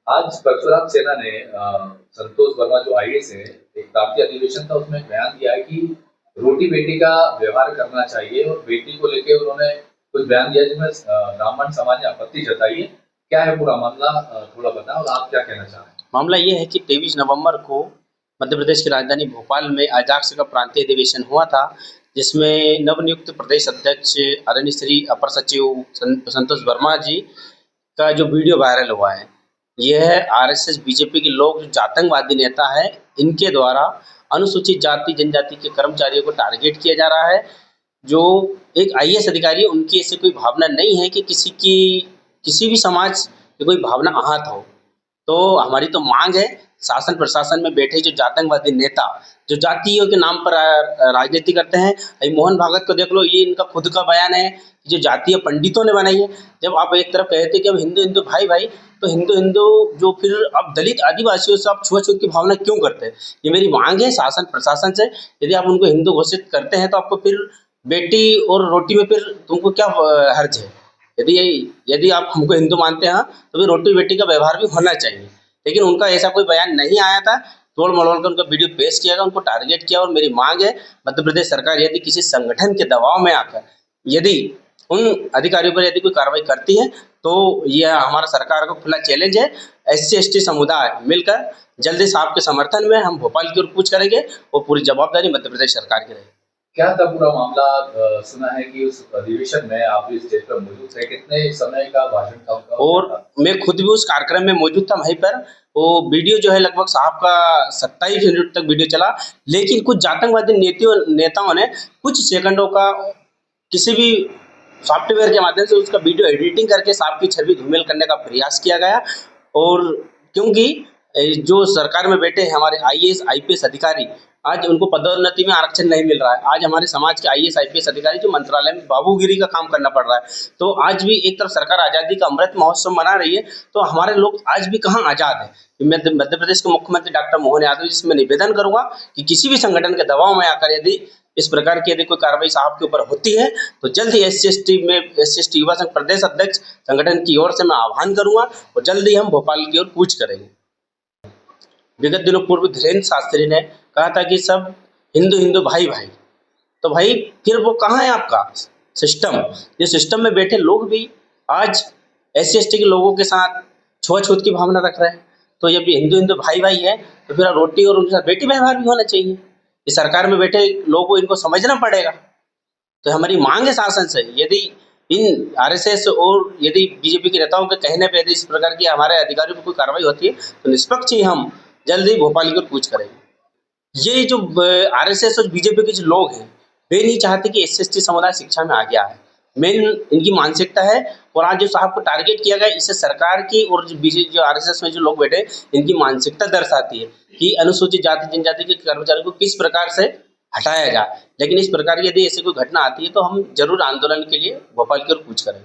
आज परशुराम सेना ने संतोष वर्मा जो आईएएस है, एक क्रांति अधिवेशन था, उसमें बयान दिया है कि रोटी बेटी का व्यवहार करना चाहिए और बेटी को लेके उन्होंने कुछ बयान दिया जिसमें ब्राह्मण समाज ने आपत्ति जताई है। क्या है पूरा मामला, थोड़ा बताओ और आप क्या कहना चाह रहे हैं? मामला ये है कि 23 नवंबर को मध्य प्रदेश की राजधानी भोपाल में अजाक्स का प्रांतीय अधिवेशन हुआ था, जिसमें नवनियुक्त प्रदेश अध्यक्ष आदरणीय श्री अपर सचिव संतोष वर्मा जी का जो वीडियो वायरल हुआ है, यह आरएसएस बीजेपी के लोग जो आतंकवादी नेता है, इनके द्वारा अनुसूचित जाति जनजाति के कर्मचारियों को टारगेट किया जा रहा है। जो एक आईएएस अधिकारी है, उनकी ऐसी कोई भावना नहीं है कि किसी भी समाज की कोई भावना आहत हो। तो हमारी तो मांग है, शासन प्रशासन में बैठे जो आतंकवादी नेता जो जातियों के नाम पर राजनीति करते हैं, अभी मोहन भागवत को देख लो, ये इनका खुद का बयान है जो जातीय पंडितों ने बनाई है। जब आप एक तरफ कहते कि हम हिंदू हिंदू भाई भाई, तो हिंदू हिंदू जो फिर अब दलित आदिवासियों से आप छुआछूत की भावना क्यों करते हैं? ये मेरी मांग है शासन प्रशासन से। यदि आप उनको हिंदू घोषित करते हैं तो आपको फिर बेटी और रोटी में फिर तुमको क्या हर्ज है? यदि यदि आप हमको हिंदू मानते हैं तो फिर रोटी बेटी का व्यवहार भी होना चाहिए। लेकिन उनका ऐसा कोई बयान नहीं आया था। तोड़ मरोड़ कर उनका वीडियो पेश किया गया, उनको टारगेट किया। और मेरी मांग है मध्य प्रदेश सरकार यदि किसी संगठन के दबाव में आकर यदि उन अधिकारियों पर यदि कोई कार्रवाई करती है तो यह हमारा सरकार को खुला चैलेंज है। SC ST समुदाय मिलकर जल्दी से आपके समर्थन में हम भोपाल की ओर कूच करेंगे और पूरी जवाबदारी मध्य प्रदेश सरकार की रहेगी। क्या था पूरा मामला? सुना है कि उस अधिवेशन में आप भी स्टेज पर मौजूद थे, कितने समय का भाषण था उनका? और मैं खुद भी उस कार्यक्रम में मौजूद था वहीं पर। वो वीडियो जो है लगभग साहब का 27 मिनट तक वीडियो चला, लेकिन कुछ आतंकवादी नेताओं ने कुछ सेकंडों का किसी भी सॉफ्टवेयर के माध्यम से उसका वीडियो एडिटिंग करके साहब की छवि धूमिल करने का प्रयास किया गया। और क्योंकि जो सरकार में बैठे हैं हमारे IAS IPS अधिकारी, आज उनको पदोन्नति में आरक्षण नहीं मिल रहा है। आज हमारे समाज के IAS IPS अधिकारी जो मंत्रालय में बाबूगिरी का काम करना पड़ रहा है। तो आज भी एक तरफ सरकार आज़ादी का अमृत महोत्सव मना रही है, तो हमारे लोग आज भी कहाँ आज़ाद हैं? मध्य प्रदेश के मुख्यमंत्री डॉक्टर मोहन यादव जी से मैं निवेदन करूंगा कि किसी भी संगठन के दबाव में आकर यदि इस प्रकार की यदि कोई कार्रवाई साहब के ऊपर होती है तो जल्द ही SC ST युवा संघ प्रदेश अध्यक्ष संगठन की ओर से मैं आह्वान करूंगा और जल्द ही हम भोपाल की ओर कूच करेंगे। विगत दिनों पूर्व धीरेन्द्र शास्त्री ने कहा था कि सब हिंदू हिंदू भाई भाई, तो भाई फिर वो कहाँ है आपका सिस्टम? ये सिस्टम में बैठे लोग भी आज SC ST के लोगों के साथ छुआछूत की भावना रख रहे हैं। तो जब ये हिंदू हिंदू भाई भाई है तो फिर रोटी और उनके साथ बेटी व्यवहार भी होना चाहिए। इस सरकार में बैठे लोगों को इनको समझना पड़ेगा। तो हमारी मांग है शासन से, यदि इन RSS और यदि बीजेपी के नेताओं के कहने पर यदि इस प्रकार की हमारे अधिकारियों पर कोई कार्रवाई होती है तो निष्पक्ष ही हम जल्द ही भोपाल की ओर कूच करेंगे। ये जो RSS और बीजेपी के जो लोग हैं, वे नहीं चाहते कि SC ST समुदाय शिक्षा में आगे आए। मेन इनकी मानसिकता है। और आज जो साहब को टारगेट किया गया, इससे सरकार की और जो बीजेपी जो RSS में जो लोग बैठे, इनकी मानसिकता दर्शाती है कि अनुसूचित जाति जनजाति के कर्मचारियों को किस प्रकार से हटाया जाए। लेकिन इस प्रकार की यदि ऐसी कोई घटना आती है तो हम जरूर आंदोलन के लिए भोपाल की ओर कूच करेंगे।